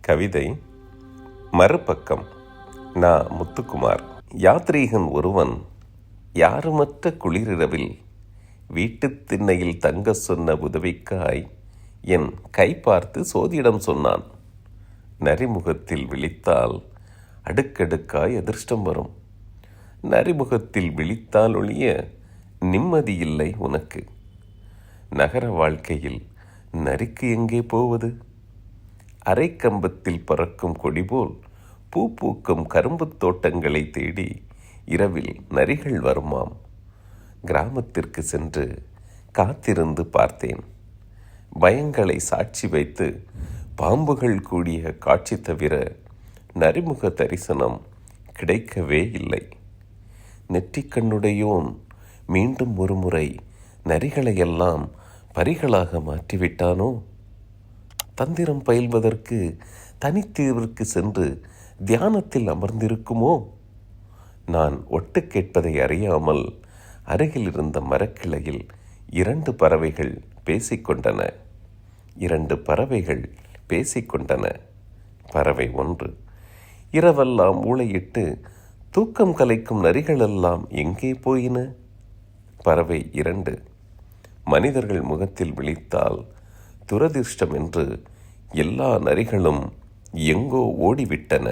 கவிதை மறுபக்கம். நான் முத்துக்குமார். யாத்ரீகன் ஒருவன் யாருமற்ற குளிரிரவில் வீட்டுத் திண்ணையில் தங்க சொன்ன உதவிக்காய் என் கை பார்த்து சோதிடம் சொன்னான். நரிமுகத்தில் விழித்தால் அடுக்கடுக்காய் அதிர்ஷ்டம் வரும். நரிமுகத்தில் விழித்தால் ஒழிய நிம்மதியில்லை உனக்கு. நகர வாழ்க்கையில் நரிக்கு எங்கே போவது? அரைக்கம்பத்தில் பறக்கும் கொடிபோல் பூ பூக்கும் கரும்புத் தோட்டங்களை தேடி இரவில் நரிகள் வருமாம். கிராமத்திற்கு சென்று காத்திருந்து பார்த்தேன். பயங்களை சாட்சி வைத்து பாம்புகள் கூடிய காட்சி தவிர நரிமுக தரிசனம் கிடைக்கவே இல்லை. நெற்றிக்கண்ணுடையோன் மீண்டும் ஒரு முறை நரிகளையெல்லாம் பரிகளாக மாற்றிவிட்டானோ? தந்திரம் பயில்வதற்கு தனித்தீர்விற்கு சென்று தியானத்தில் அமர்ந்திருக்குமோ? நான் ஒட்டு கேட்பதை அறியாமல் அருகில் இருந்த மரக்கிளையில் 2 பறவைகள் பேசிக்கொண்டன. 2 பறவைகள் பேசிக்கொண்டன. பறவை 1, இரவெல்லாம் ஊளையிட்டு தூக்கம் கலைக்கும் நரிகளெல்லாம் எங்கே போயின? பறவை 2, மனிதர்கள் முகத்தில் விழித்தால் துரதிர்ஷ்டம் என்று எல்லா நரிகளும் எங்கோ ஓடிவிட்டன.